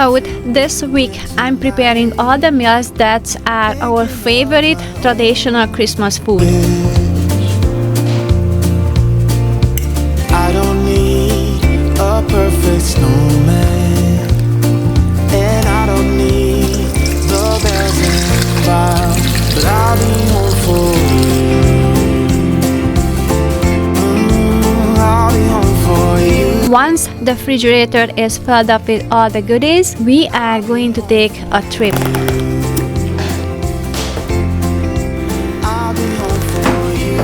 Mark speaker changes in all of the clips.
Speaker 1: out this week, I'm preparing all the meals that are our favorite traditional Christmas food.
Speaker 2: I don't need a perfect snowman, and I don't need the bells and clouds, but I'll be home for you. I'll be home for you.
Speaker 1: Once the refrigerator is filled up with all the goodies, we are going to take a trip.
Speaker 2: I'll be home for you.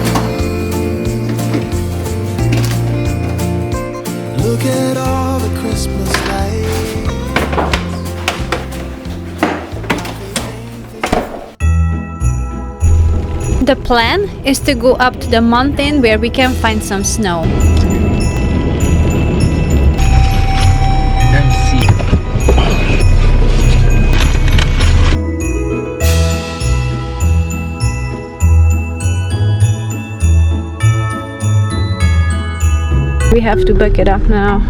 Speaker 2: Look at all the Christmas lights.
Speaker 1: The plan is to go up to the mountain where we can find some snow. We have to back it up now.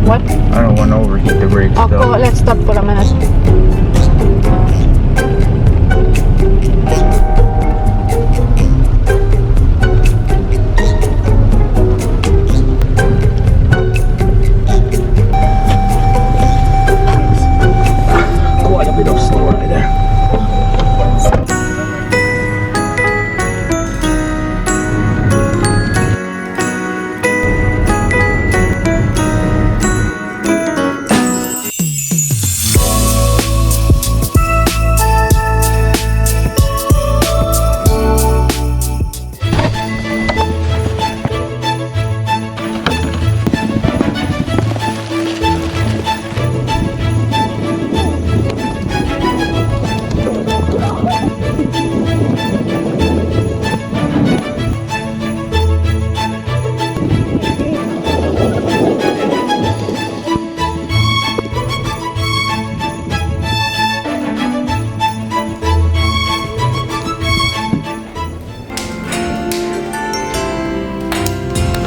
Speaker 1: What?
Speaker 3: I don't want to overheat the brakes though.
Speaker 1: Let's stop for a minute.
Speaker 3: Quite a bit of snow right there.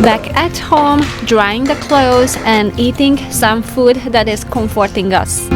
Speaker 1: Back at home, drying the clothes and eating some food that is comforting us.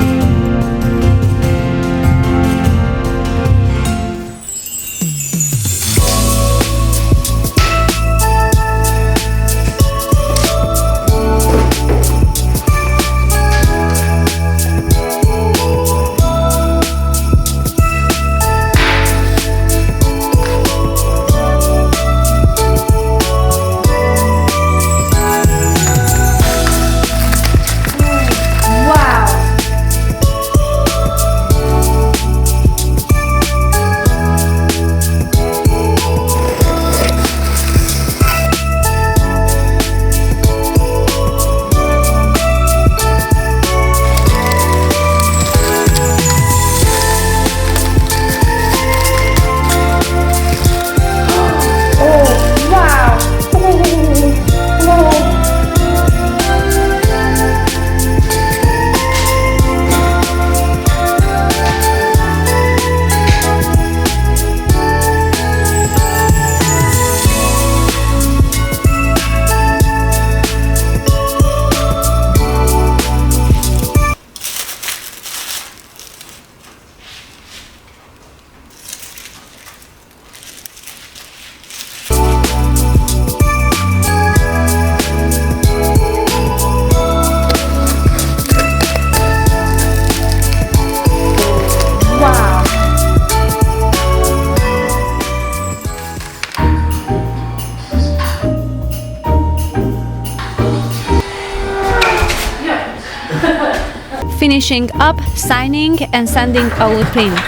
Speaker 1: Finishing up, signing and sending our prints.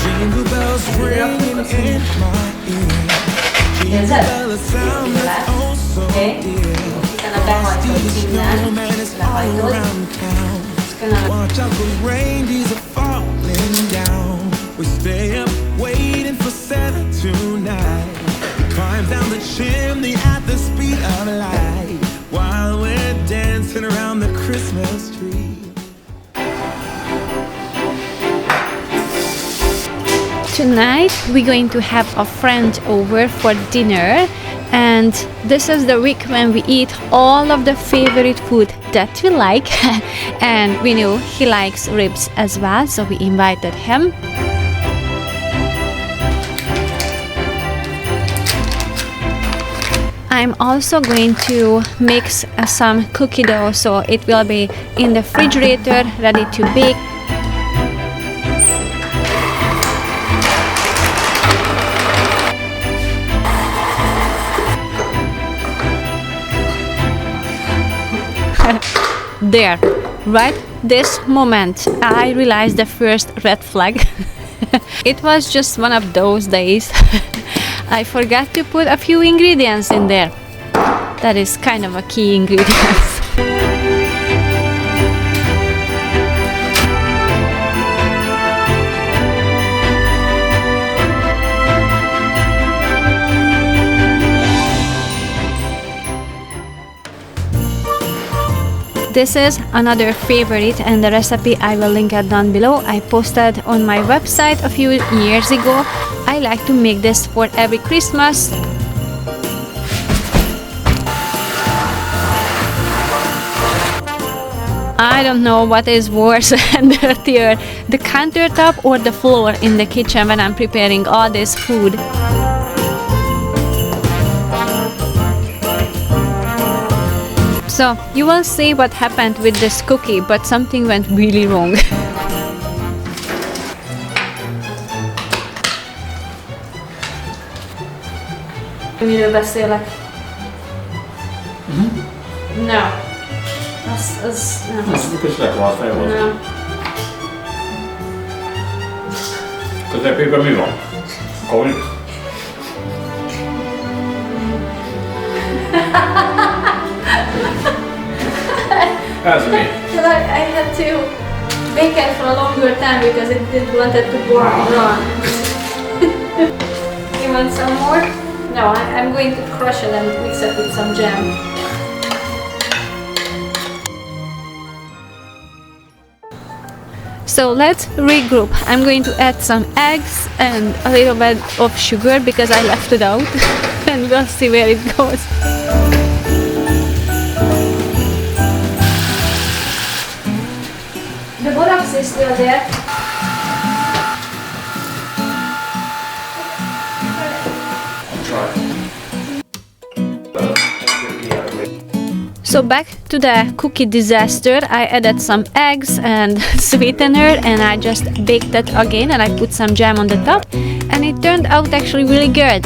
Speaker 2: Jingle bells ringing in my ear. Jingle bells sound that's oh so dear. The snowman is all around town. Watch out, the rain, these are falling down. We stay up waiting
Speaker 1: Tonight we're going to have a friend over for dinner, and this is the week when we eat all of the favorite food that we like. And we know he likes ribs as well, so we invited him. I'm also going to mix some cookie dough, so it will be in the refrigerator ready to bake. There, right this moment, I realized the first red flag. It was just one of those days. I forgot to put a few ingredients in there. That is kind of a key ingredient. This is another favorite, and the recipe I will link it down below. I posted on my website a few years ago. I like to make this for every Christmas. I don't know what is worse and dirtier, the countertop or the floor in the kitchen when I'm preparing all this food. So you will see what happened with this cookie, but something went really wrong. Miről beszélek? No. Az nem.
Speaker 4: Ez biztos lett fejhoz.
Speaker 1: Nem.
Speaker 4: Közepében mi van? Kolik? Ez mi?
Speaker 1: I had to bake it for a longer time because it didn't want it to run. You want some more? No, I'm going to crush it and mix it with some jam. So let's regroup. I'm going to add some eggs and a little bit of sugar because I left it out. And we'll see where it goes. The borax is still there. So back to the cookie disaster. I added some eggs and sweetener, and I just baked it again, and I put some jam on the top, and it turned out actually really good.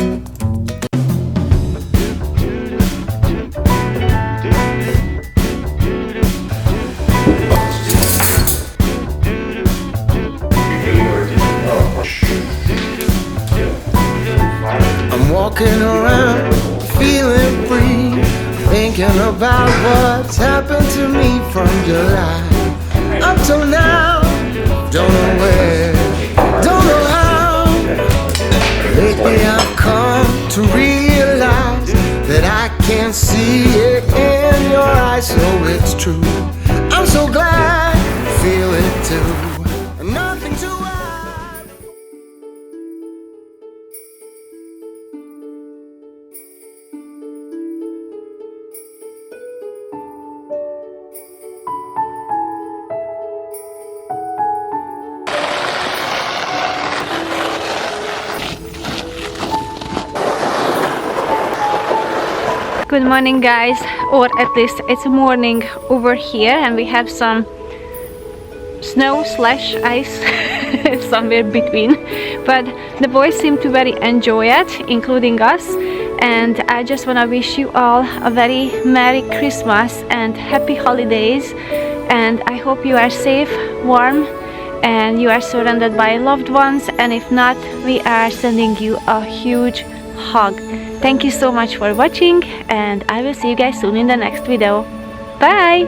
Speaker 5: I'm walking around feeling free, thinking about what's happened to me from July up till now. Don't know where, don't know how. Lately I've come to realize that I can't see it in your eyes, so it's true. I'm so glad you feel it too. Nothing to hide.
Speaker 1: Good morning, guys, or at least it's morning over here, and we have some snow/ice somewhere between, but the boys seem to very enjoy it, including us. And I just want to wish you all a very Merry Christmas and Happy Holidays, and I hope you are safe, warm, and you are surrounded by loved ones, and if not, we are sending you a huge hug. Thank you so much for watching, and I will see you guys soon in the next video. Bye!